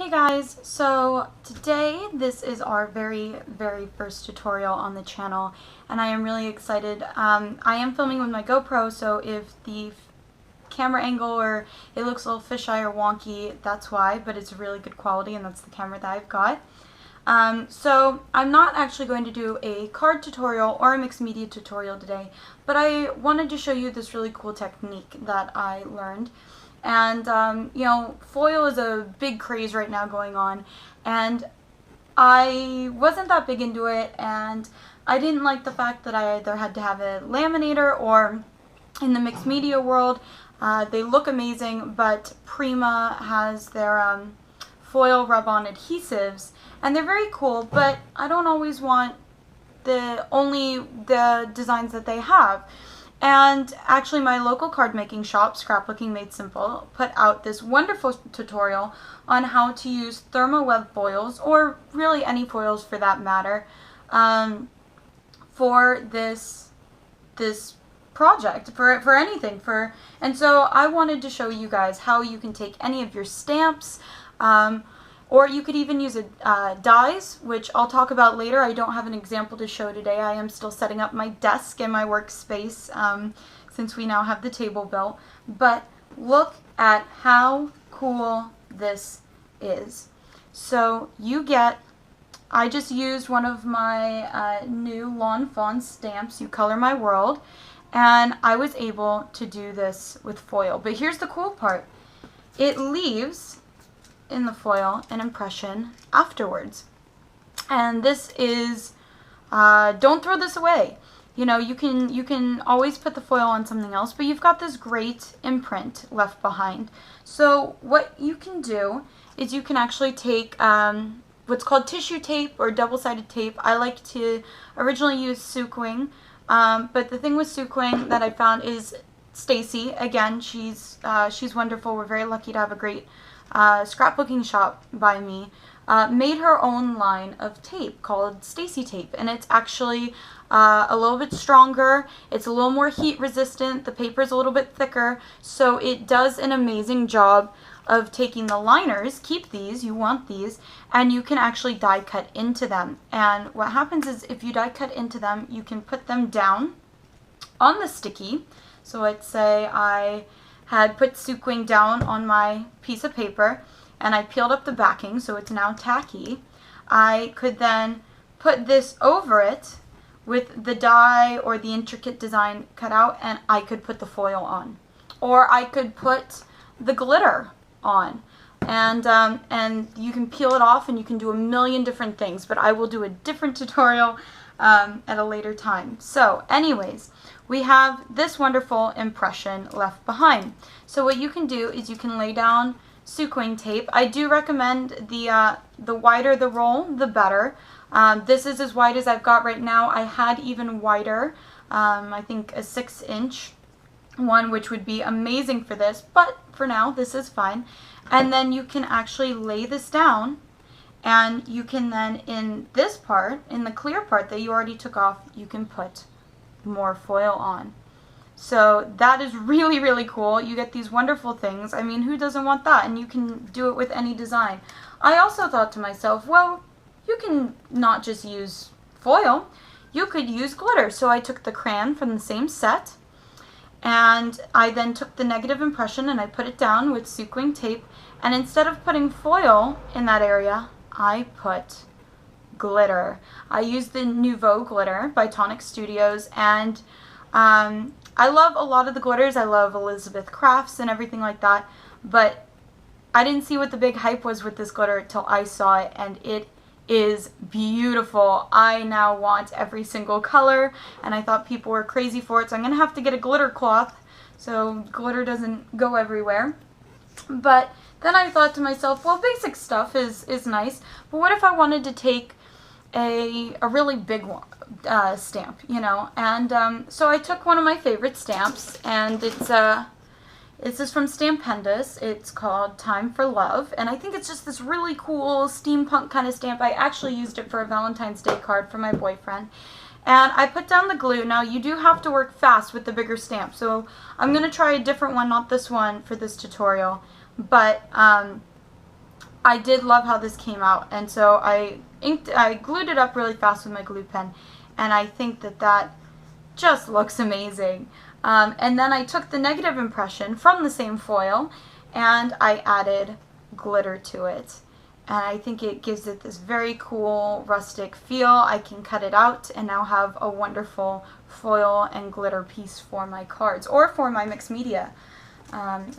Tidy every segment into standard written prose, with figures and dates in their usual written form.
Hey guys, so today this is our very first tutorial on the channel and I am really excited. I am filming with my GoPro, so if the camera angle or it looks a little fisheye or wonky, that's why, but it's really good quality and that's the camera that I've got. So I'm not actually going to do a card tutorial or a mixed media tutorial today, but I wanted to show you this really cool technique that I learned. And, you know, foil is a big craze right now going on, and I wasn't that big into it, and I didn't like the fact that I either had to have a laminator or in the mixed media world. They look amazing, but Prima has their foil rub-on adhesives, and they're very cool, but I don't always want only the designs that they have. And actually my local card making shop, Scrapbooking Made Simple, put out this wonderful tutorial on how to use thermo web foils, or really any foils for that matter, for this project, for anything. And so I wanted to show you guys how you can take any of your stamps, or you could even use dies, which I'll talk about later. I don't have an example to show today. I am still setting up my desk and my workspace since we now have the table built. But look at how cool this is. So you get, I just used one of my new Lawn Fawn stamps, You Color My World, and I was able to do this with foil. But here's the cool part. It leaves in the foil an impression afterwards, and this is don't throw this away. You know, you can always put the foil on something else, but you've got this great imprint left behind. So what you can do is you can actually take what's called tissue tape or double-sided tape. I like to originally use Sookwang, but the thing with Sookwang that I found is Stacy, again, she's wonderful. We're very lucky to have a great scrapbooking shop by me, made her own line of tape called Stacy tape, and it's actually a little bit stronger, it's a little more heat resistant, the paper's a little bit thicker, so it does an amazing job of taking the liners. Keep these, you want these, and you can actually die cut into them. And what happens is if you die cut into them, you can put them down on the sticky. So let's say I had put Sookwang down on my piece of paper and I peeled up the backing so it's now tacky. I could then put this over it with the die or the intricate design cut out, and I could put the foil on. Or I could put the glitter on, and you can peel it off and you can do a million different things, but I will do a different tutorial at a later time. So anyways, we have this wonderful impression left behind. So what you can do is you can lay down Sookwang tape. I do recommend the wider the roll, the better. This is as wide as I've got right now. I had even wider, I think a 6-inch one, which would be amazing for this, but for now this is fine. And then you can actually lay this down, and you can then, in this part, in the clear part that you already took off, you can put more foil on. So that is really cool. You get these wonderful things. I mean, who doesn't want that? And you can do it with any design. I also thought to myself, well, you can not just use foil, you could use glitter. So I took the crayon from the same set, and I then took the negative impression and I put it down with Sookwang tape, and instead of putting foil in that area, I put glitter. I used the Nuvo glitter by Tonic Studios, and I love a lot of the glitters. I love Elizabeth Crafts and everything like that, but I didn't see what the big hype was with this glitter until I saw it, and it is beautiful. I now want every single color, and I thought people were crazy for it, so I'm gonna have to get a glitter cloth so glitter doesn't go everywhere. But then I thought to myself, well, basic stuff is nice, but what if I wanted to take a really big one, stamp, you know? And so I took one of my favorite stamps, and this is from Stampendous. It's called Time for Love, and I think it's just this really cool steampunk kind of stamp. I actually used it for a Valentine's Day card for my boyfriend. And I put down the glue. Now you do have to work fast with the bigger stamp, so I'm going to try a different one, not this one, for this tutorial. But I did love how this came out, and so I glued it up really fast with my glue pen, and I think that that just looks amazing. And then I took the negative impression from the same foil and I added glitter to it. And I think it gives it this very cool rustic feel. I can cut it out and now have a wonderful foil and glitter piece for my cards or for my mixed media,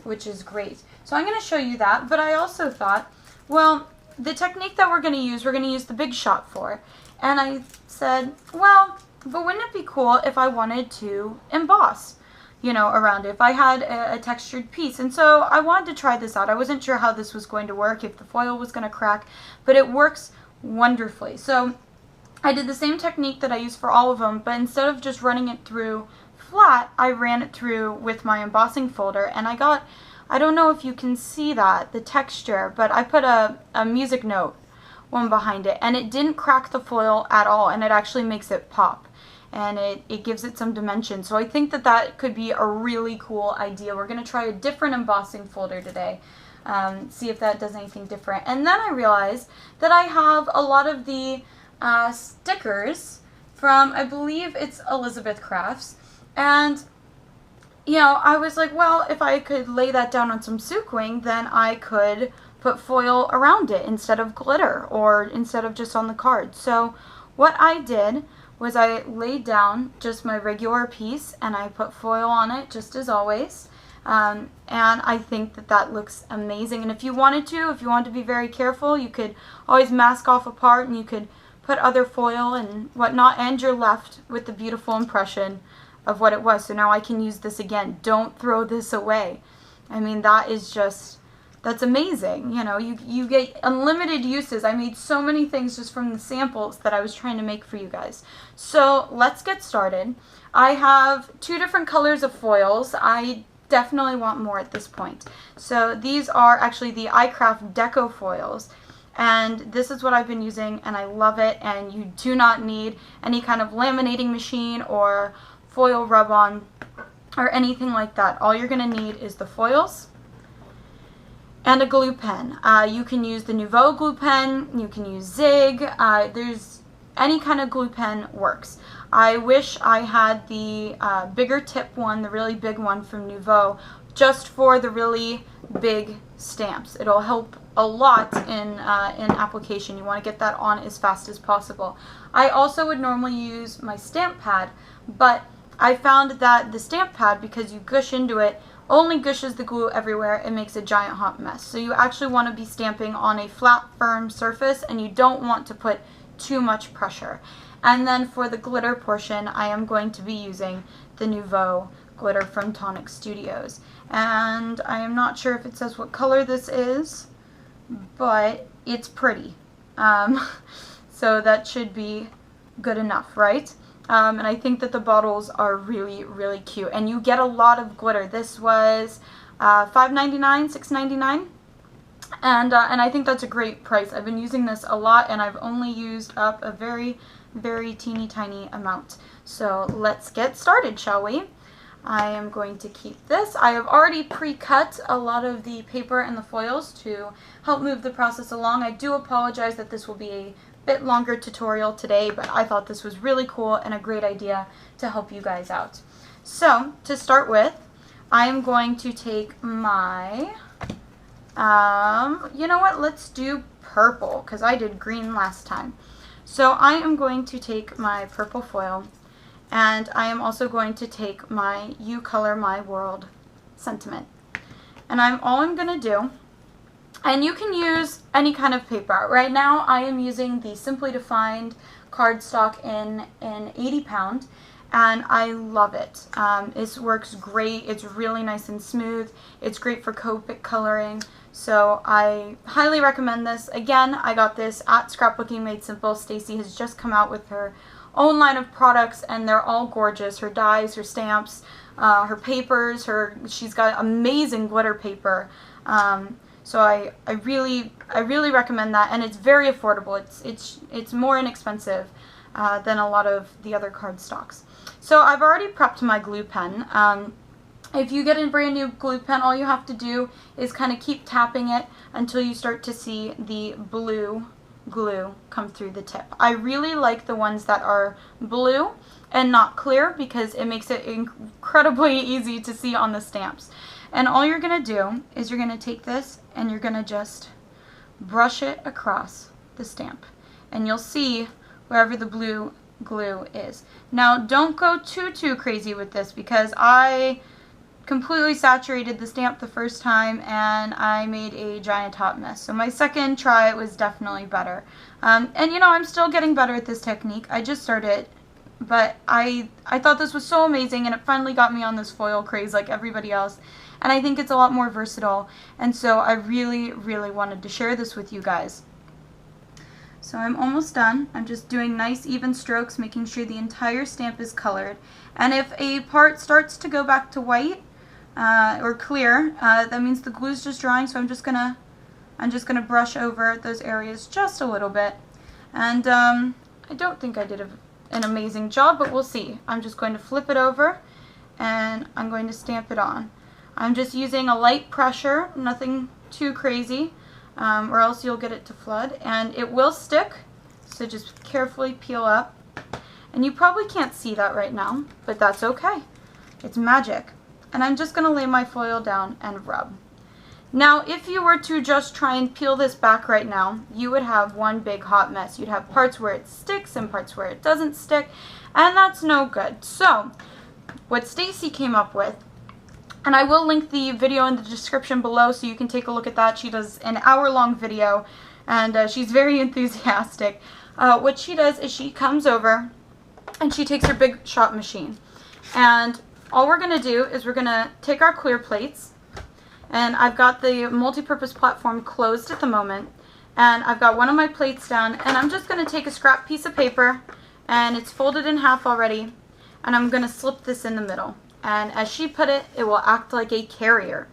which is great. So I'm going to show you that, but I also thought, well, the technique that we're going to use the Big Shot for. And I said, well, but wouldn't it be cool if I wanted to emboss, you know, around it, if I had a textured piece? And so I wanted to try this out. I wasn't sure how this was going to work, if the foil was going to crack, but it works wonderfully. So I did the same technique that I used for all of them, but instead of just running it through flat, I ran it through with my embossing folder, and I got, I don't know if you can see that, the texture, but I put a music note one behind it, and it didn't crack the foil at all, and it actually makes it pop, and it gives it some dimension. So I think that that could be a really cool idea. We're going to try a different embossing folder today, see if that does anything different. And then I realized that I have a lot of the stickers from, I believe it's Elizabeth Crafts, and you know, I was like, well, if I could lay that down on some Sookwang, then I could put foil around it instead of glitter, or instead of just on the card. So what I did was I laid down just my regular piece and I put foil on it, just as always. And I think that that looks amazing. And if you wanted to be very careful, you could always mask off a part and you could put other foil and whatnot, and you're left with the beautiful impression of what it was. So now I can use this again. Don't throw this away. I mean, that is just, that's amazing. You know, you get unlimited uses. I made so many things just from the samples that I was trying to make for you guys. So let's get started. I have two different colors of foils. I definitely want more at this point. So these are actually the iCraft Deco Foils. And this is what I've been using, and I love it. And you do not need any kind of laminating machine or foil rub-on or anything like that. All you're going to need is the foils and a glue pen. You can use the Nuvo glue pen, you can use Zig, there's any kind of glue pen works. I wish I had the bigger tip one, the really big one from Nuvo, just for the really big stamps. It'll help a lot in application. You want to get that on as fast as possible. I also would normally use my stamp pad, but I found that the stamp pad, because you gush into it, only gushes the glue everywhere. It makes a giant hot mess. So you actually want to be stamping on a flat, firm surface, and you don't want to put too much pressure. And then for the glitter portion, I am going to be using the Nuvo glitter from Tonic Studios. And I am not sure if it says what color this is, but it's pretty. So that should be good enough, right? And I think that the bottles are really, really cute. And you get a lot of glitter. This was $5.99, $6.99. And I think that's a great price. I've been using this a lot, and I've only used up a very, very teeny tiny amount. So let's get started, shall we? I am going to keep this. I have already pre-cut a lot of the paper and the foils to help move the process along. I do apologize that this will be a bit longer tutorial today, but I thought this was really cool and a great idea to help you guys out. So to start with, I am going to take my, you know what, let's do purple, because I did green last time. So I am going to take my purple foil, and I am also going to take my You Color My World sentiment. And all I'm going to do, and you can use any kind of paper. Right now I am using the Simply Defined cardstock in an 80 pound, and I love it. It works great. It's really nice and smooth. It's great for Copic coloring. So I highly recommend this. Again, I got this at Scrapbooking Made Simple. Stacy has just come out with her own line of products, and they're all gorgeous. Her dies, her stamps, her papers, she's got amazing glitter paper. So I really recommend that, and it's very affordable. It's more inexpensive than a lot of the other cardstocks. So I've already prepped my glue pen. If you get a brand new glue pen, all you have to do is kind of keep tapping it until you start to see the blue glue come through the tip. I really like the ones that are blue and not clear because it makes it incredibly easy to see on the stamps. And all you're going to do is you're going to take this and you're going to just brush it across the stamp. And you'll see wherever the blue glue is. Now don't go too crazy with this because I completely saturated the stamp the first time and I made a giant hot mess. So my second try was definitely better. And you know, I'm still getting better at this technique. I just started, but I thought this was so amazing and it finally got me on this foil craze like everybody else. And I think it's a lot more versatile. And so I really wanted to share this with you guys. So I'm almost done. I'm just doing nice even strokes, making sure the entire stamp is colored. And if a part starts to go back to white, or clear, that means the glue's just drying, so I'm just gonna brush over those areas just a little bit. And I don't think I did an amazing job, but we'll see. I'm just going to flip it over and I'm going to stamp it on. I'm just using a light pressure, nothing too crazy, or else you'll get it to flood, and it will stick, so just carefully peel up. And you probably can't see that right now, but that's okay. It's magic. And I'm just going to lay my foil down and rub. Now, if you were to just try and peel this back right now, you would have one big hot mess. You'd have parts where it sticks and parts where it doesn't stick, and that's no good. So, what Stacy came up with, and I will link the video in the description below so you can take a look at that. She does an hour-long video, and she's very enthusiastic. What she does is she comes over and she takes her big shop machine, and all we're going to do is we're going to take our clear plates, and I've got the multi-purpose platform closed at the moment, and I've got one of my plates down, and I'm just going to take a scrap piece of paper, and it's folded in half already, and I'm going to slip this in the middle. And as she put it, it will act like a carrier.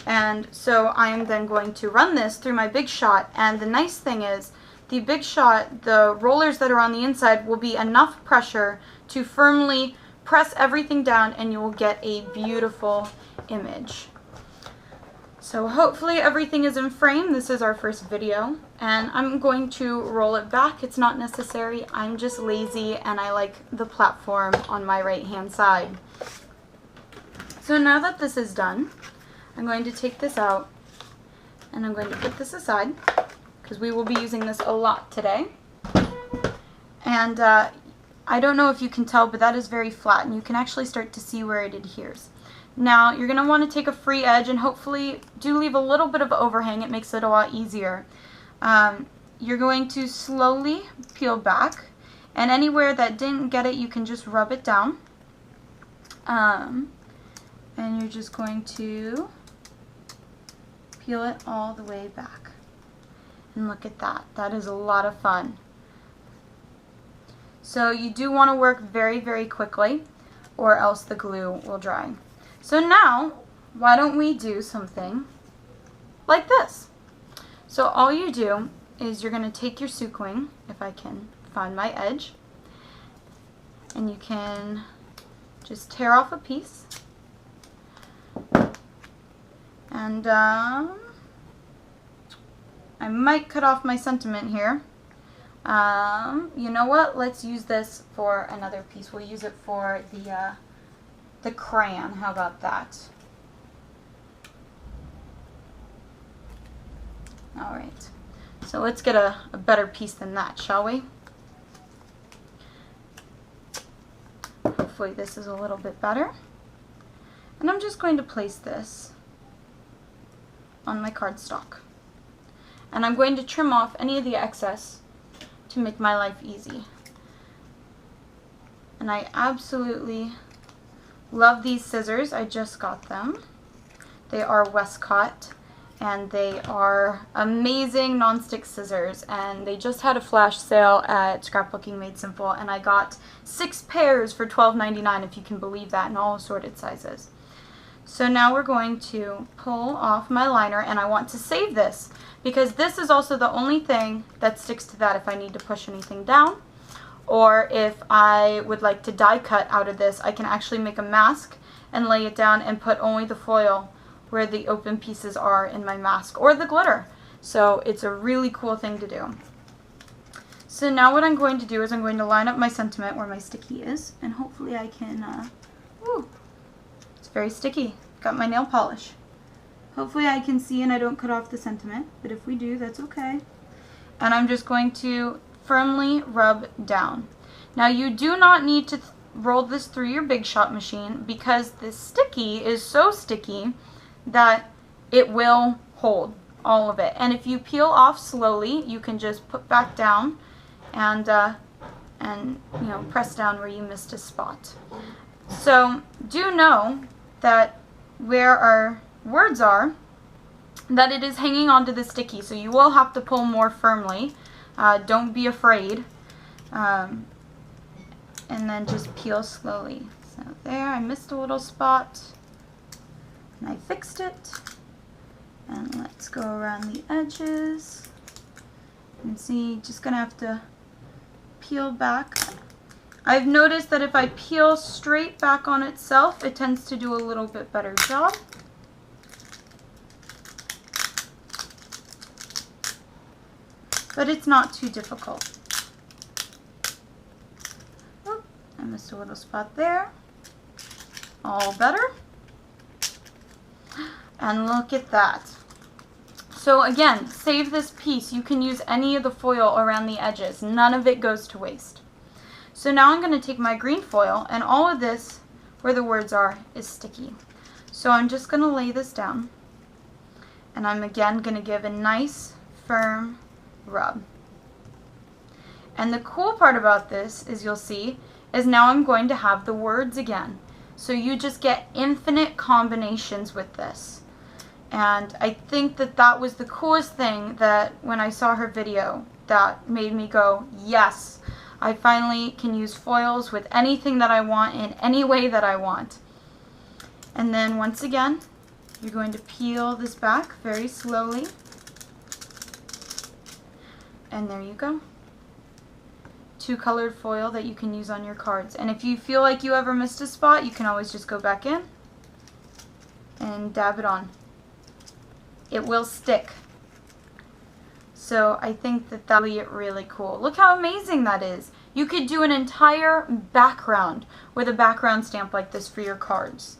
And so I am then going to run this through my Big Shot, and the nice thing is, the Big Shot, the rollers that are on the inside will be enough pressure to firmly press everything down, and you will get a beautiful image. So hopefully everything is in frame. This is our first video, and I'm going to roll it back. It's not necessary. I'm just lazy and I like the platform on my right hand side. So now that this is done, I'm going to take this out and I'm going to put this aside because we will be using this a lot today. And I don't know if you can tell, but that is very flat, and you can actually start to see where it adheres. Now, you're going to want to take a free edge and hopefully do leave a little bit of overhang. It makes it a lot easier. You're going to slowly peel back, and anywhere that didn't get it, you can just rub it down. And you're just going to peel it all the way back. And look at that. That is a lot of fun. So you do want to work very quickly, or else the glue will dry. So now, why don't we do something like this? So all you do is you're going to take your Sookwang, if I can find my edge, and you can just tear off a piece. And I might cut off my sentiment here. You know what? Let's use this for another piece. We'll use it for the crayon. How about that? Alright. So let's get a better piece than that, shall we? Hopefully this is a little bit better. And I'm just going to place this on my cardstock. And I'm going to trim off any of the excess to make my life easy. And I absolutely love these scissors. I just got them. They are Wescott, and they are amazing non-stick scissors, and they just had a flash sale at Scrapbooking Made Simple, and I got 6 pairs for $12.99, if you can believe that, in all assorted sizes. So now we're going to pull off my liner, and I want to save this because this is also the only thing that sticks to that if I need to push anything down, or if I would like to die cut out of this. I can actually make a mask and lay it down and put only the foil where the open pieces are in my mask, or the glitter. So it's a really cool thing to do. So now what I'm going to do is I'm going to line up my sentiment where my sticky is, and hopefully I can, it's very sticky. Got my nail polish. Hopefully I can see and I don't cut off the sentiment, but if we do, that's okay. And I'm just going to firmly rub down. Now you do not need to roll this through your Big Shot machine, because this sticky is so sticky that it will hold all of it. And if you peel off slowly, you can just put back down and you know, press down where you missed a spot. So do know that where our words are, that it is hanging onto the sticky, so you will have to pull more firmly. Don't be afraid. And then just peel slowly. So there, I missed a little spot, and I fixed it. And let's go around the edges. And see, just gonna have to peel back. I've noticed that if I peel straight back on itself, it tends to do a little bit better job. But it's not too difficult. Oh, I missed a little spot there. All better. And look at that. So again, save this piece. You can use any of the foil around the edges. None of it goes to waste. So now I'm going to take my green foil, and all of this, where the words are, is sticky. So I'm just going to lay this down. And I'm again going to give a nice, firm rub. And the cool part about this is, you'll see, is now I'm going to have the words again. So you just get infinite combinations with this. And I think that that was the coolest thing that when I saw her video that made me go, yes, I finally can use foils with anything that I want in any way that I want. And then once again, you're going to peel this back very slowly. And there you go. Two colored foil that you can use on your cards. And if you feel like you ever missed a spot, you can always just go back in and dab it on. It will stick. So I think that that'll be really cool. Look how amazing that is. You could do an entire background with a background stamp like this for your cards.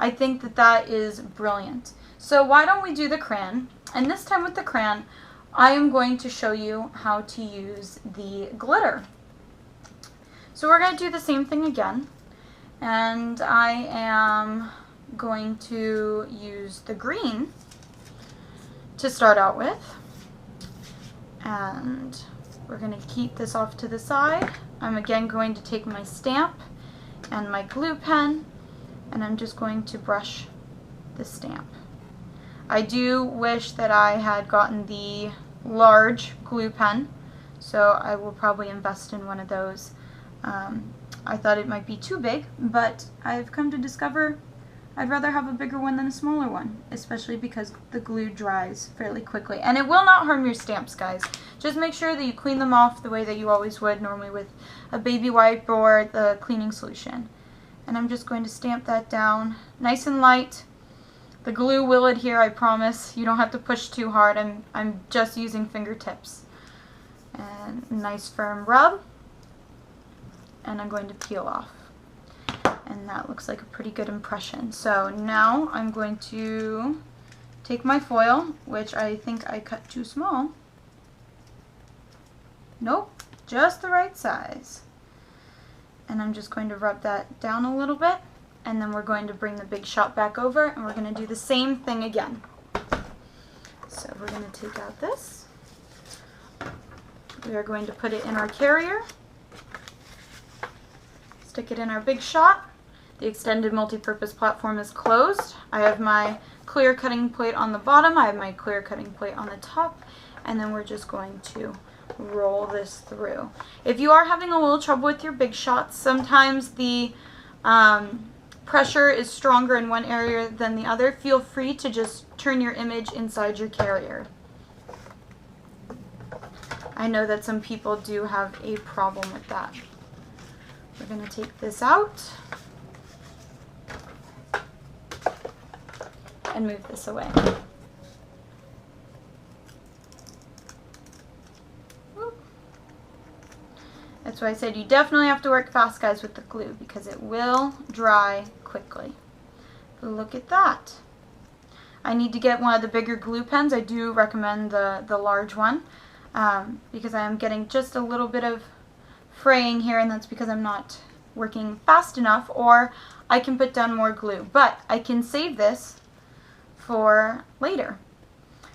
I think that that is brilliant. So why don't we do the crayon? And this time with the crayon, I am going to show you how to use the glitter. So we're going to do the same thing again. And I am going to use the green to start out with. And we're going to keep this off to the side. I'm again going to take my stamp and my glue pen, and I'm just going to brush the stamp. I do wish that I had gotten the large glue pen, so I will probably invest in one of those. I thought it might be too big, but I've come to discover I'd rather have a bigger one than a smaller one, especially because the glue dries fairly quickly. And it will not harm your stamps, guys. Just make sure that you clean them off the way that you always would normally with a baby wipe or the cleaning solution. And I'm just going to stamp that down nice and light. The glue will adhere, I promise. You don't have to push too hard. I'm just using fingertips. And nice firm rub. And I'm going to peel off. And that looks like a pretty good impression. So now I'm going to take my foil, which I think I cut too small. Nope, just the right size. And I'm just going to rub that down a little bit. And then we're going to bring the Big Shot back over, and we're going to do the same thing again. So we're going to take out this. We are going to put it in our carrier. Stick it in our Big Shot. The extended multi-purpose platform is closed. I have my clear cutting plate on the bottom. I have my clear cutting plate on the top. And then we're just going to roll this through. If you are having a little trouble with your Big Shots, sometimes the pressure is stronger in one area than the other, feel free to just turn your image inside your carrier. I know that some people do have a problem with that. We're going to take this out. and move this away. That's why I said you definitely have to work fast, guys, with the glue, because it will dry quickly. But look at that. I need to get one of the bigger glue pens. I do recommend the large one because I am getting just a little bit of fraying here, and that's because I'm not working fast enough, or I can put down more glue. But I can save this for later.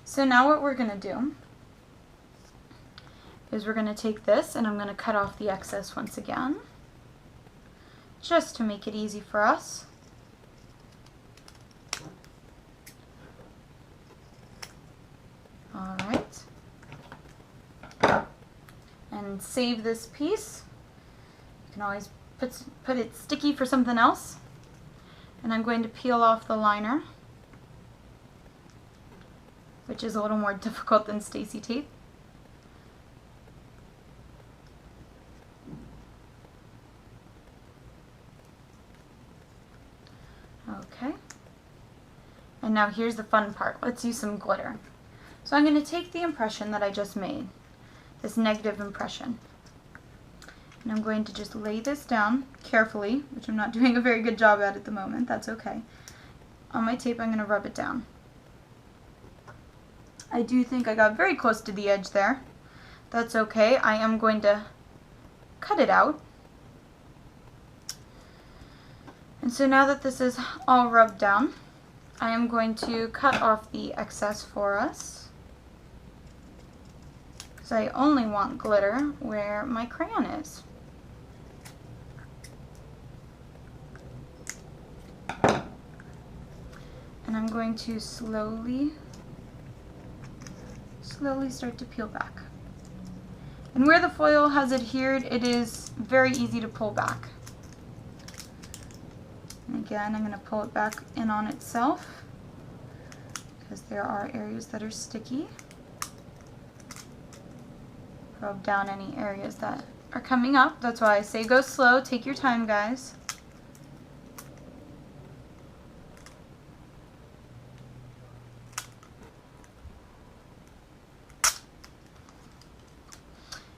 So now what we're going to do is we're going to take this, and I'm going to cut off the excess once again, just to make it easy for us. All right. And save this piece. You can always put it sticky for something else. And I'm going to peel off the liner, which is a little more difficult than Stacy tape. Okay. And now here's the fun part. Let's use some glitter. So I'm going to take the impression that I just made, this negative impression, and I'm going to just lay this down carefully, which I'm not doing a very good job at the moment. That's okay. On my tape, I'm going to rub it down. I do think I got very close to the edge there. That's okay. I am going to cut it out. And so now that this is all rubbed down, I am going to cut off the excess for us, because I only want glitter where my crayon is. And I'm going to slowly start to peel back. And where the foil has adhered, it is very easy to pull back. And again, I'm going to pull it back in on itself, because there are areas that are sticky. Rub down any areas that are coming up. That's why I say go slow. Take your time, guys.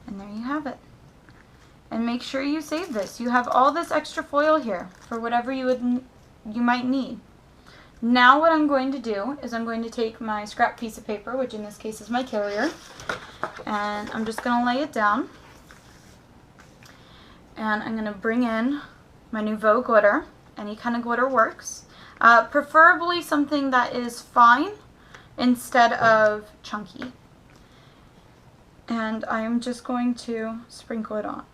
And there you have it. And make sure you save this. You have all this extra foil here for whatever you might need. Now what I'm going to do is I'm going to take my scrap piece of paper, which in this case is my carrier, and I'm just going to lay it down. And I'm going to bring in my Nuvo glitter. Any kind of glitter works. Preferably something that is fine instead of chunky. And I'm just going to sprinkle it on.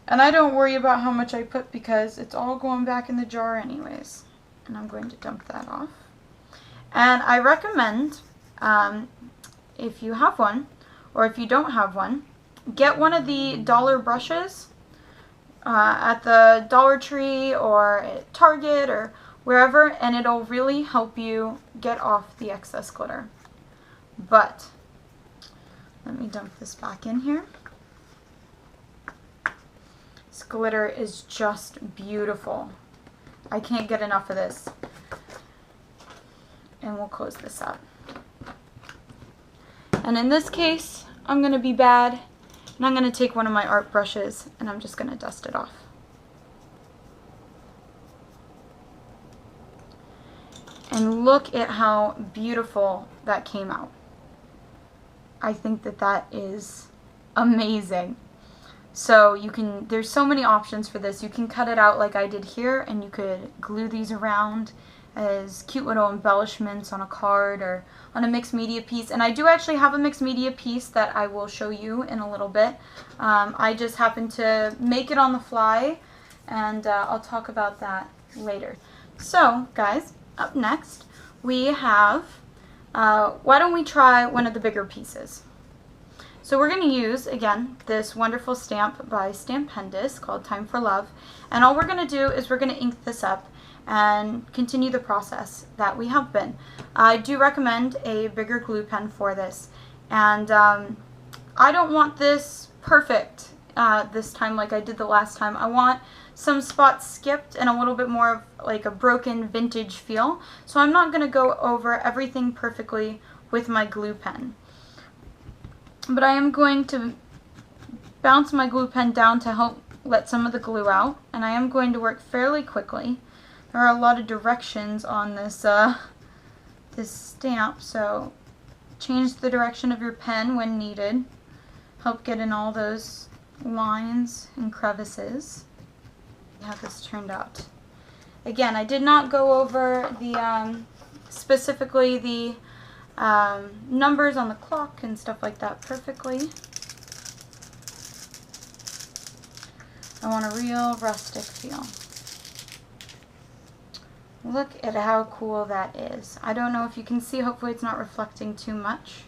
And I don't worry about how much I put, because it's all going back in the jar anyways. And I'm going to dump that off. And I recommend, if you have one, or if you don't have one, get one of the dollar brushes at the Dollar Tree or at Target or wherever, and it'll really help you get off the excess glitter. But let me dump this back in here. This glitter is just beautiful. I can't get enough of this. And we'll close this up. And in this case, I'm going to be bad, and I'm going to take one of my art brushes, and I'm just going to dust it off. And look at how beautiful that came out. I think that that is amazing. So you can, there's so many options for this. You can cut it out like I did here, and you could glue these around as cute little embellishments on a card or on a mixed media piece. And I do actually have a mixed media piece that I will show you in a little bit. I just happened to make it on the fly, and I'll talk about that later. So guys, up next we have, why don't we try one of the bigger pieces? So we're going to use, again, this wonderful stamp by Stampendous called Time for Love. And all we're going to do is we're going to ink this up and continue the process that we have been. I do recommend a bigger glue pen for this. And I don't want this perfect this time like I did the last time. I want some spots skipped and a little bit more of like a broken vintage feel. So I'm not going to go over everything perfectly with my glue pen. But I am going to bounce my glue pen down to help let some of the glue out. And I am going to work fairly quickly. There are a lot of directions on this, this stamp, so change the direction of your pen when needed. Help get in all those lines and crevices. How this turned out. Again, I did not go over the specifically the numbers on the clock and stuff like that perfectly. I want a real rustic feel. Look at how cool that is. I don't know if you can see, hopefully it's not reflecting too much.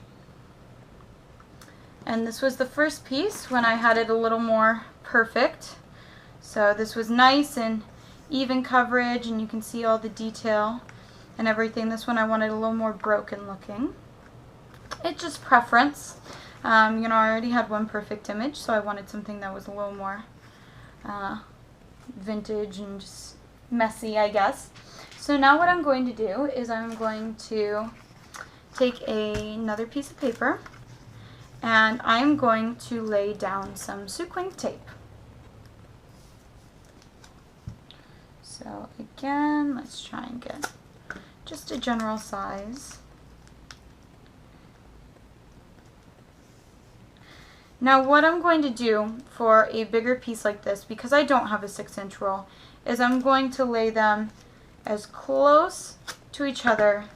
And this was the first piece when I had it a little more perfect. So this was nice and even coverage, and you can see all the detail and everything. This one I wanted a little more broken looking. It's just preference. You know, I already had one perfect image, so I wanted something that was a little more vintage and just messy, I guess. So now what I'm going to do is I'm going to take another piece of paper and I'm going to lay down some Sookwang tape. So again, let's try and get just a general size. Now what I'm going to do for a bigger piece like this, because I don't have a 6-inch roll, is I'm going to lay them as close to each other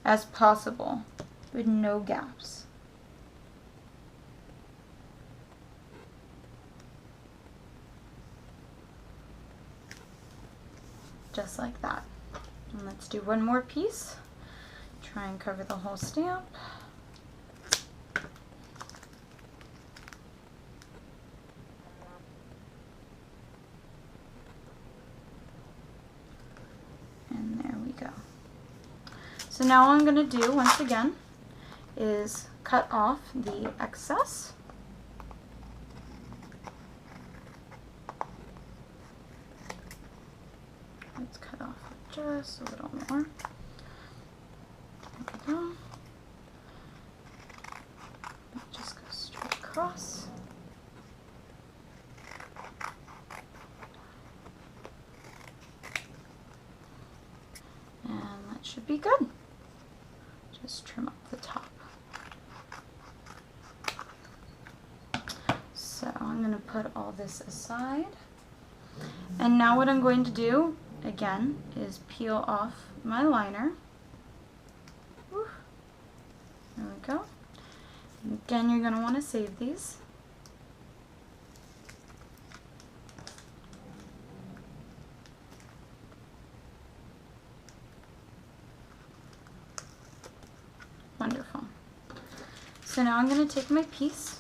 as possible with no gaps. Just like that. And let's do one more piece. Try and cover the whole stamp. And there we go. So now what I'm going to do, once again, is cut off the excess. Let's cut off just a little more. There we go. That just goes straight across. And that should be good. Just trim up the top. So I'm going to put all this aside. And now what I'm going to do, again, is peel off my liner. Whew. There we go. And again, you're going to want to save these. Wonderful. So now I'm going to take my piece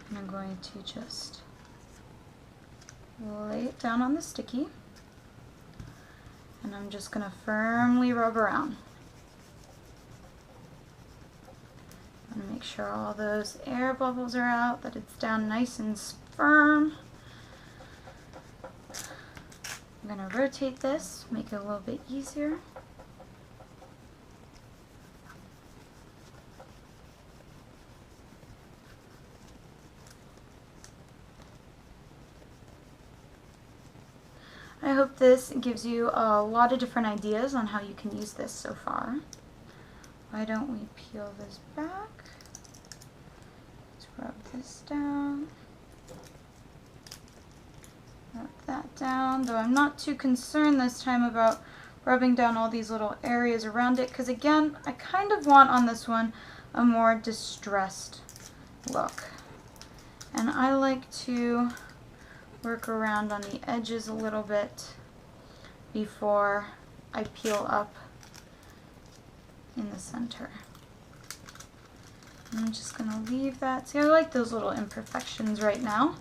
and I'm going to just lay it down on the sticky, and I'm just going to firmly rub around. And make sure all those air bubbles are out, that it's down nice and firm. I'm going to rotate this, make it a little bit easier. I hope this gives you a lot of different ideas on how you can use this so far. Why don't we peel this back? Let's rub this down. Rub that down, though I'm not too concerned this time about rubbing down all these little areas around it, because again, I kind of want on this one a more distressed look. And I like to work around on the edges a little bit before I peel up in the center. I'm just going to leave that. See, I like those little imperfections right now.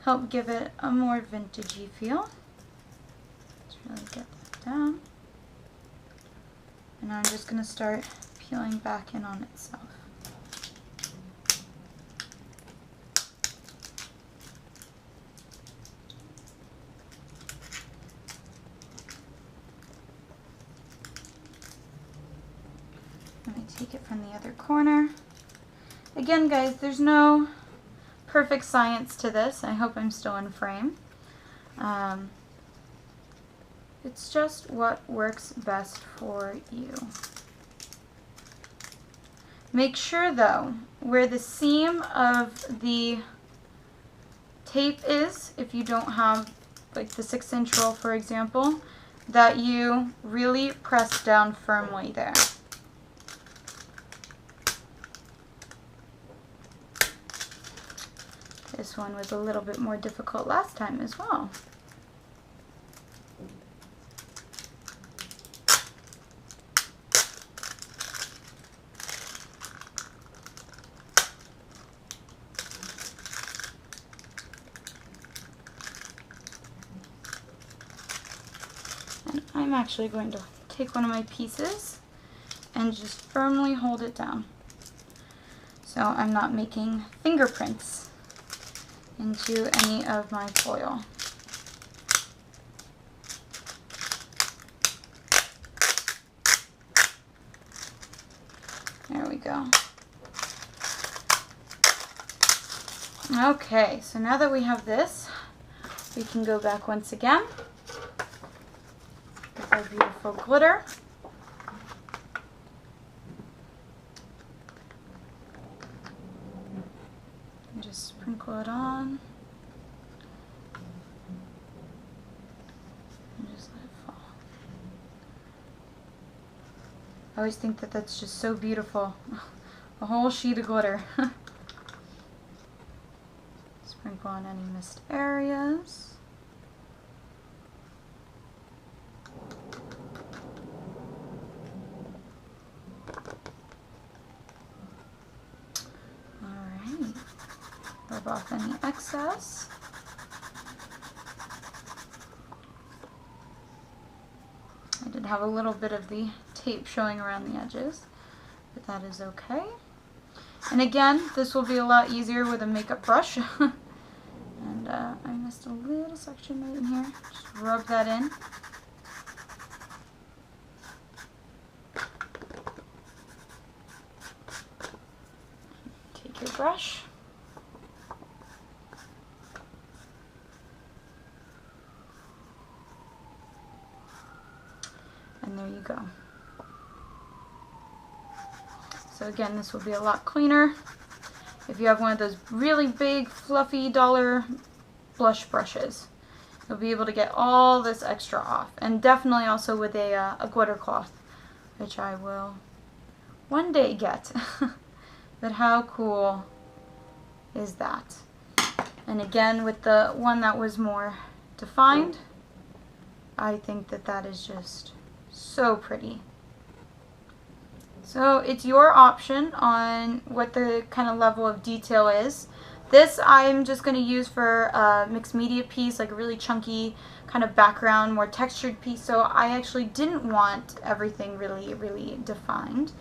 Help give it a more vintagey feel. Let's really get that down. And now I'm just going to start peeling back in on itself. Take it from the other corner. Again, guys, there's no perfect science to this. I hope I'm still in frame. It's just what works best for you. Make sure, though, where the seam of the tape is, if you don't have like the 6-inch roll, for example, that you really press down firmly there. This one was a little bit more difficult last time as well. And I'm actually going to take one of my pieces and just firmly hold it down, so I'm not making fingerprints into any of my foil. There we go. Okay, so now that we have this, we can go back once again with our beautiful glitter. And just sprinkle it on. And just let it fall. I always think that that's just so beautiful. A whole sheet of glitter. Sprinkle on any missed areas. Alright. Rub off any excess. I did have a little bit of the tape showing around the edges, but that is okay. And again, this will be a lot easier with a makeup brush. And I missed a little section right in here. Just rub that in. Take your brush. And there you go. So again, this will be a lot cleaner if you have one of those really big, fluffy dollar blush brushes. You'll be able to get all this extra off. And definitely also with a glitter cloth, which I will one day get. But how cool is that? And again, with the one that was more defined, I think that that is just so pretty. So it's your option on what the kind of level of detail is. This I'm just going to use for a mixed media piece, like a really chunky kind of background, more textured piece. So I actually didn't want everything really defined.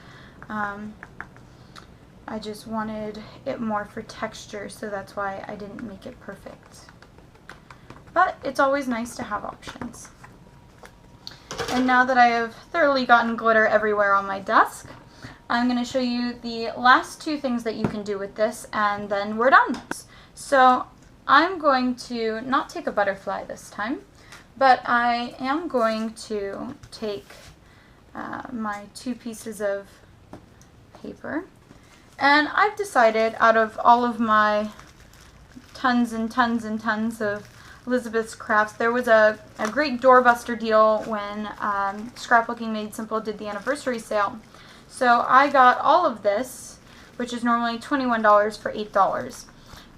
I just wanted it more for texture, so that's why I didn't make it perfect. But it's always nice to have options. And now that I have thoroughly gotten glitter everywhere on my desk, I'm going to show you the last two things that you can do with this, and then we're done. So I'm going to not take a butterfly this time, but I am going to take my 2 pieces of paper, and I've decided, out of all of my tons and tons and tons of Elizabeth's Crafts, there was a great doorbuster deal when Scrapbooking Made Simple did the anniversary sale. So I got all of this, which is normally $21 for $8.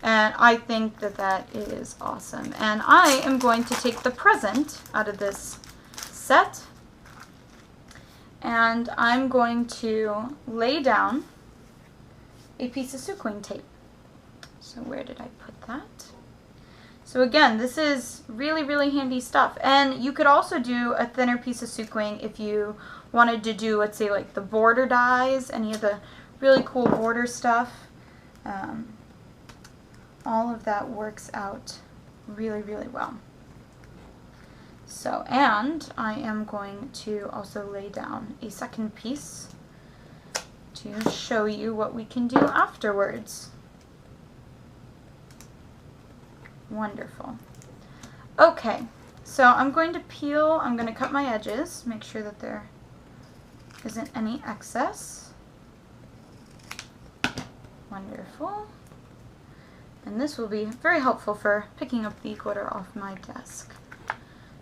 And I think that that is awesome. And I am going to take the present out of this set, and I'm going to lay down a piece of Sookwang Tape. So where did I put that? So again, this is really handy stuff. And you could also do a thinner piece of Sookwang if you wanted to do, let's say, like the border dies, any of the really cool border stuff. All of that works out really well. So, and I am going to also lay down a second piece to show you what we can do afterwards. Wonderful. Okay, so I'm going to peel, I'm going to cut my edges, make sure that there isn't any excess. Wonderful. And this will be very helpful for picking up the glitter off my desk.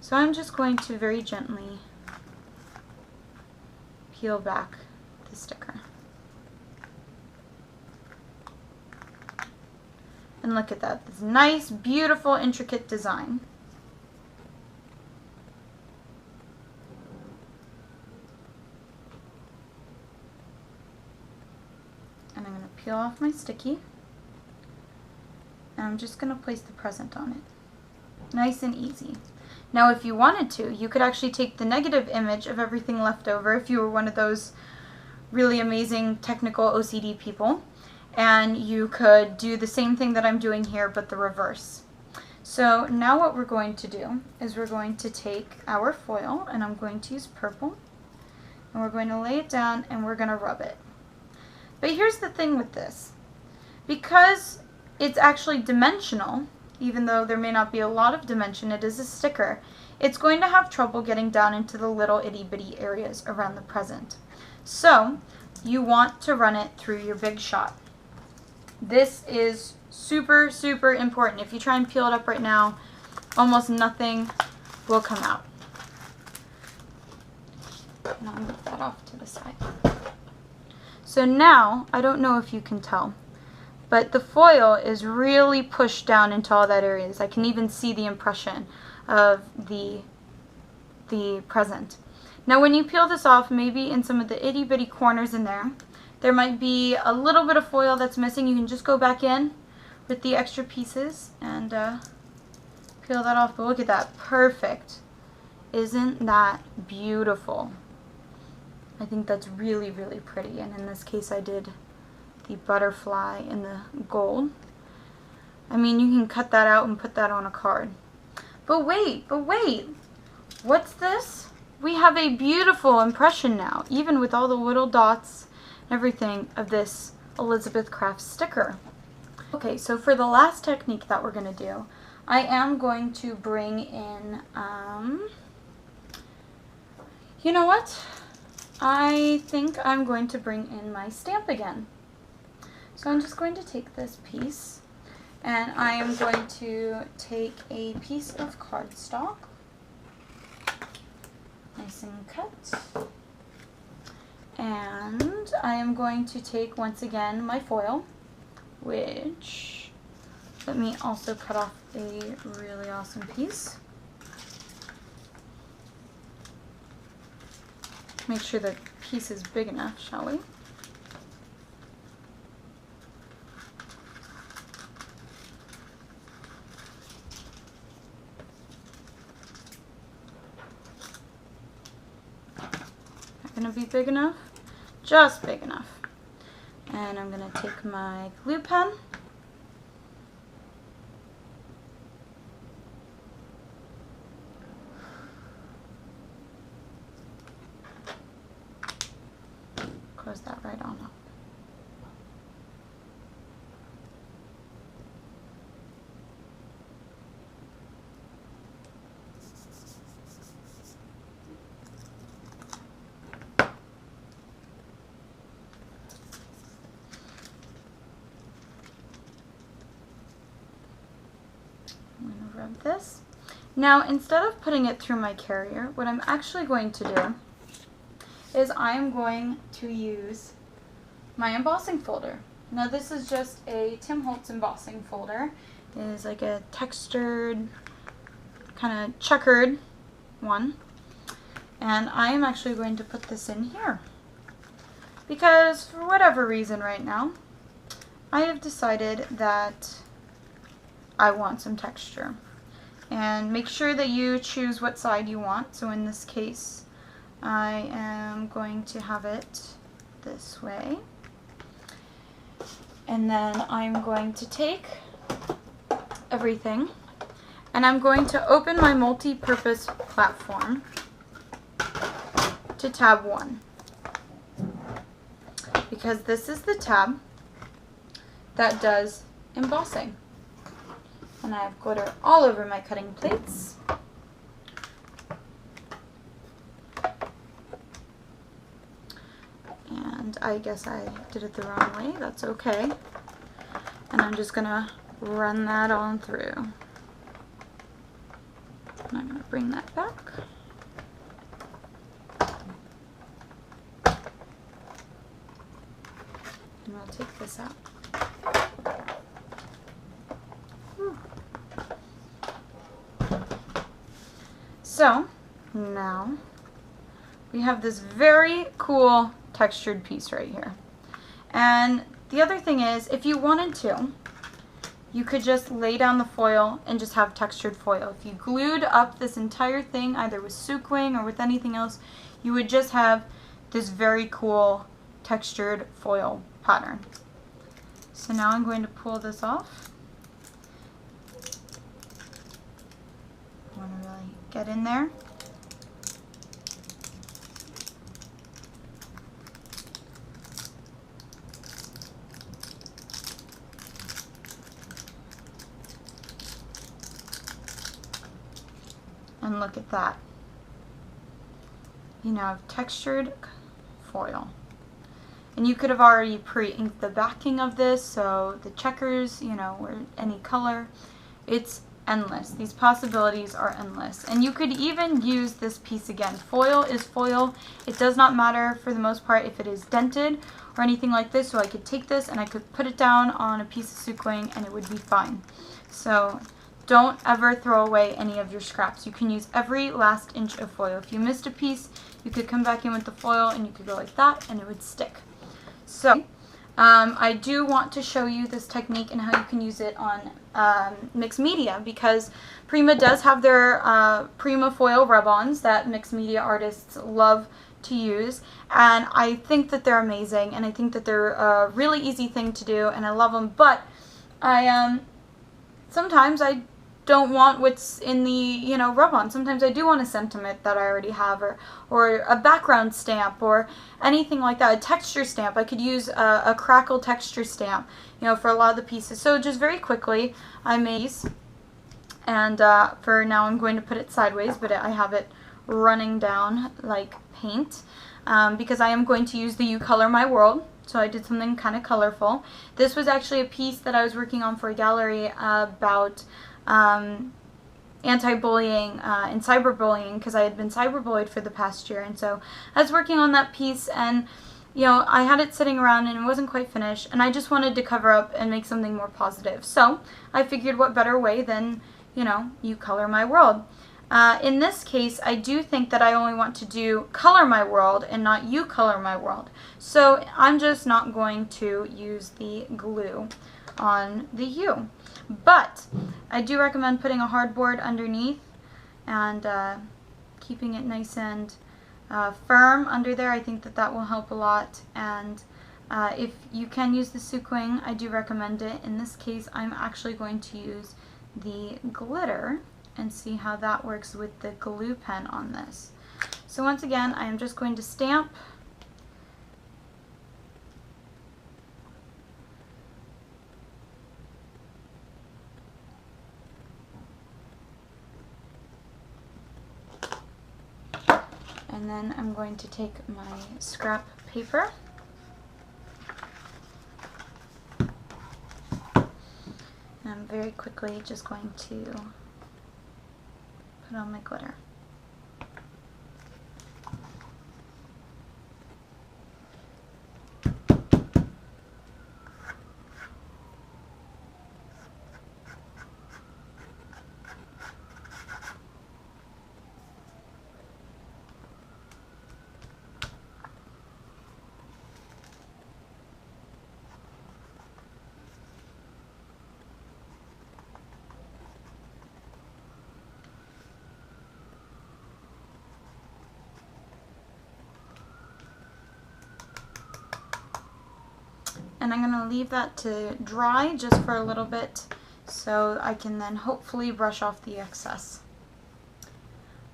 So I'm just going to very gently peel back the sticker. And look at that, this nice, beautiful, intricate design. And I'm going to peel off my sticky. And I'm just going to place the present on it. Nice and easy. Now if you wanted to, you could actually take the negative image of everything left over if you were one of those really amazing technical OCD people. And you could do the same thing that I'm doing here, but the reverse. So now what we're going to do is we're going to take our foil, and I'm going to use purple, and we're going to lay it down and we're going to rub it. But here's the thing with this. Because it's actually dimensional, even though there may not be a lot of dimension, it is a sticker, it's going to have trouble getting down into the little itty bitty areas around the present. So you want to run it through your big shot. This is super, super important. If you try and peel it up right now, almost nothing will come out. And I'll move that off to the side. So now, I don't know if you can tell, but the foil is really pushed down into all that areas. I can even see the impression of the present. Now when you peel this off, maybe in some of the itty bitty corners in there might be a little bit of foil that's missing. You can just go back in with the extra pieces and peel that off. But look at that, perfect. Isn't that beautiful? I think that's really, really pretty. And in this case I did the butterfly in the gold. I mean, you can cut that out and put that on a card. But wait, what's this? We have a beautiful impression now, even with all the little dots and everything of this Elizabeth Crafts sticker. Okay, so for the last technique that we're going to do, I am going to bring in, you know what? I think I'm going to bring in my stamp again. So I'm just going to take this piece, and I am going to take a piece of cardstock, nice and cut, and I am going to take once again my foil, which, let me also cut off a really awesome piece. Make sure the piece is big enough, shall we? Gonna be big enough, just big enough. And I'm gonna take my glue pen, close that right on up. Rub this. Now, instead of putting it through my carrier, what I'm actually going to do is I am going to use my embossing folder. Now this is just a Tim Holtz embossing folder. It is like a textured, kind of checkered one. And I am actually going to put this in here. Because for whatever reason right now, I have decided that I want some texture. And make sure that you choose what side you want. So in this case, I am going to have it this way. And then I'm going to take everything and I'm going to open my multi-purpose platform to tab 1. because this is the tab that does embossing. And I have glitter all over my cutting plates. And I guess I did it the wrong way. That's okay. And I'm just going to run that on through. And I'm going to bring that back. And we'll take this out. So now we have this very cool textured piece right here. And the other thing is, if you wanted to, you could just lay down the foil and just have textured foil. If you glued up this entire thing, either with Sookwang or with anything else, you would just have this very cool textured foil pattern. So now I'm going to pull this off. I want to really get in there. And look at that. You now have textured foil. And you could have already pre-inked the backing of this, so the checkers, you know, or any color. It's endless. These possibilities are endless. And you could even use this piece again. Foil is foil. It does not matter for the most part if it is dented or anything like this. So I could take this and I could put it down on a piece of Sookwang and it would be fine. So don't ever throw away any of your scraps. You can use every last inch of foil. If you missed a piece, you could come back in with the foil and you could go like that and it would stick. So I do want to show you this technique and how you can use it on mixed media, because Prima does have their Prima foil rub-ons that mixed media artists love to use, and I think that they're amazing, and I think that they're a really easy thing to do, and I love them. But I sometimes I don't want what's in the, you know, rub-on. Sometimes I do want a sentiment that I already have, or a background stamp, or anything like that. A texture stamp. I could use a crackle texture stamp, you know, for a lot of the pieces. So just very quickly, I made these, and for now I'm going to put it sideways, but I have it running down like paint, because I am going to use the You Color My World. So I did something kind of colorful. This was actually a piece that I was working on for a gallery about anti-bullying and cyberbullying, because I had been cyberbullied for the past year, and so I was working on that piece, and you know, I had it sitting around and it wasn't quite finished, and I just wanted to cover up and make something more positive. So I figured what better way than, you know, You Color My World. In this case, I do think that I only want to do Color My World and not You Color My World. So I'm just not going to use the glue on the U. But I do recommend putting a hardboard underneath and keeping it nice and firm under there. I think that that will help a lot. And if you can use the Sookwang, I do recommend it. In this case, I'm actually going to use the glitter and see how that works with the glue pen on this. So once again, I am just going to stamp. And then I'm going to take my scrap paper and I'm very quickly just going to put on my glitter. And I'm going to leave that to dry just for a little bit so I can then hopefully brush off the excess.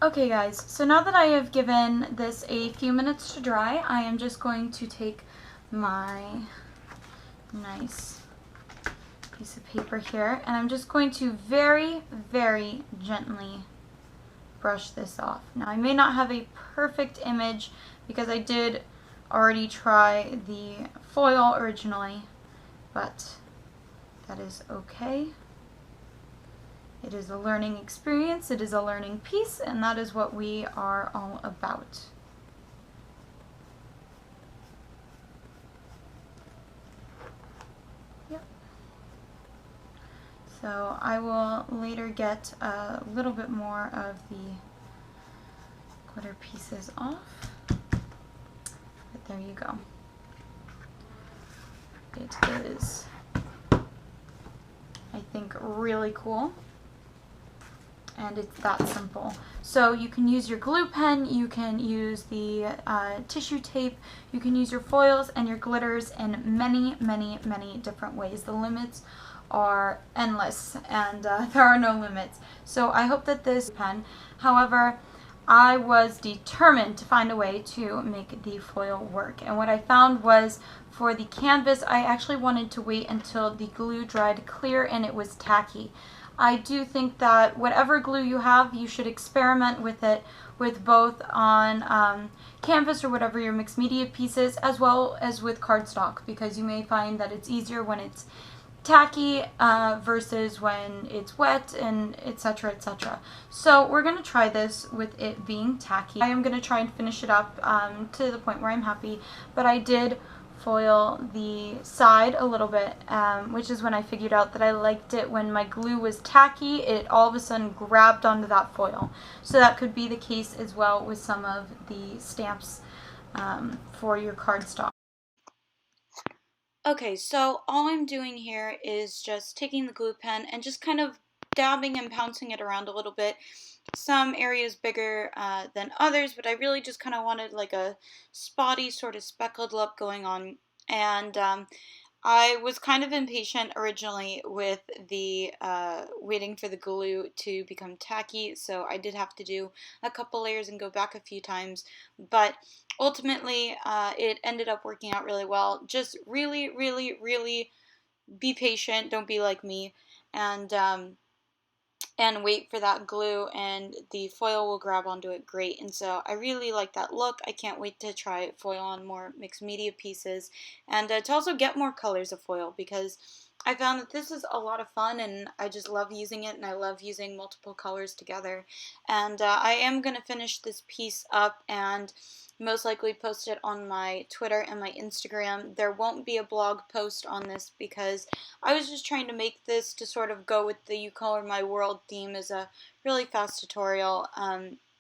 Okay guys, so now that I have given this a few minutes to dry, I am just going to take my nice piece of paper here, and I'm just going to very, very gently brush this off. Now, I may not have a perfect image because I did already try the foil originally, but that is okay. It is a learning experience, it is a learning piece, and that is what we are all about. Yep. So I will later get a little bit more of the glitter pieces off, but there you go. It is, I think, really cool. And it's that simple. So you can use your glue pen, you can use the tissue tape, you can use your foils and your glitters in many, many, many different ways. The limits are endless, and there are no limits. So I hope that this pen, however, I was determined to find a way to make the foil work. And what I found was, for the canvas, I actually wanted to wait until the glue dried clear and it was tacky. I do think that whatever glue you have, you should experiment with it, with both on canvas or whatever your mixed media piece is, as well as with cardstock, because you may find that it's easier when it's tacky versus when it's wet, and etc, etc. So we're going to try this with it being tacky. I am going to try and finish it up to the point where I'm happy, but I did foil the side a little bit, which is when I figured out that I liked it when my glue was tacky. It all of a sudden grabbed onto that foil. So that could be the case as well with some of the stamps for your cardstock. Okay, so all I'm doing here is just taking the glue pen and just kind of dabbing and pouncing it around a little bit. Some areas bigger than others, but I really just kind of wanted like a spotty sort of speckled look going on. And I was kind of impatient originally with the waiting for the glue to become tacky, so I did have to do a couple layers and go back a few times, but ultimately it ended up working out really well. Just really, really, really be patient, don't be like me, and wait for that glue, and the foil will grab onto it great. And so I really like that look. I can't wait to try foil on more mixed media pieces, and to also get more colors of foil, because I found that this is a lot of fun and I just love using it, and I love using multiple colors together. And I am going to finish this piece up and most likely post it on my Twitter and my Instagram. There won't be a blog post on this because I was just trying to make this to sort of go with the You Color My World theme as a really fast tutorial.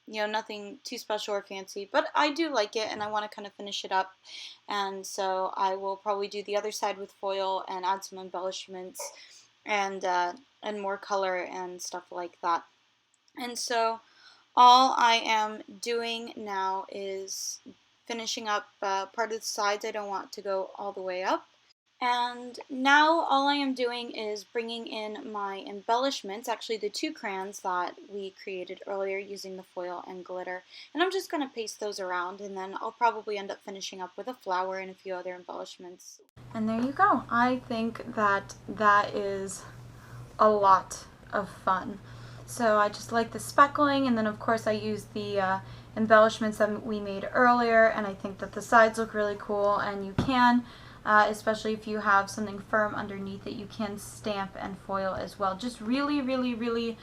You know, nothing too special or fancy, but I do like it and I want to kind of finish it up. And so I will probably do the other side with foil and add some embellishments and more color and stuff like that. And so all I am doing now is finishing up part of the sides. I don't want to go all the way up. And now all I am doing is bringing in my embellishments, actually the two crayons that we created earlier using the foil and glitter. And I'm just going to paste those around, and then I'll probably end up finishing up with a flower and a few other embellishments. And there you go. I think that that is a lot of fun. So I just like the speckling, and then of course I used the embellishments that we made earlier, and I think that the sides look really cool, and you can, especially if you have something firm underneath it, you can stamp and foil as well. Just really, really, really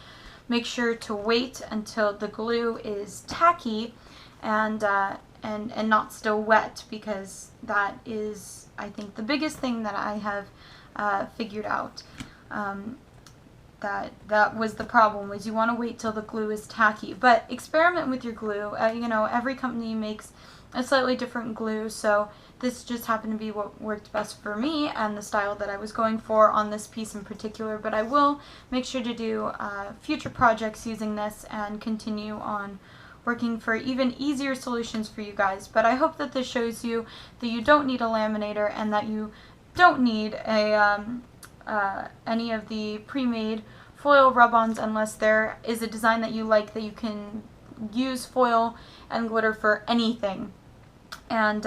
make sure to wait until the glue is tacky and not still wet, because that is, I think, the biggest thing that I have figured out. That was the problem, was you want to wait till the glue is tacky. But experiment with your glue. You know, every company makes a slightly different glue, so this just happened to be what worked best for me and the style that I was going for on this piece in particular. But I will make sure to do future projects using this and continue on working for even easier solutions for you guys. But I hope that this shows you that you don't need a laminator and that you don't need a any of the pre-made foil rub-ons unless there is a design that you like, that you can use foil and glitter for anything. And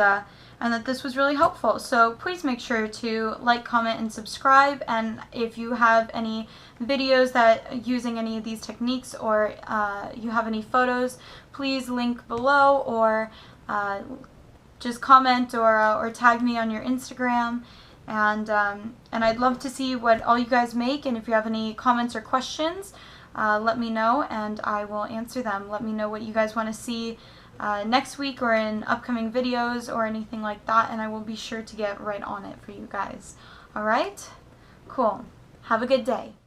and that this was really helpful. So please make sure to like, comment, and subscribe. And if you have any videos that using any of these techniques, or you have any photos, please link below, or just comment or tag me on your Instagram. And I'd love to see what all you guys make, and if you have any comments or questions, let me know and I will answer them. Let me know what you guys want to see next week or in upcoming videos or anything like that, and I will be sure to get right on it for you guys. Alright? Cool. Have a good day.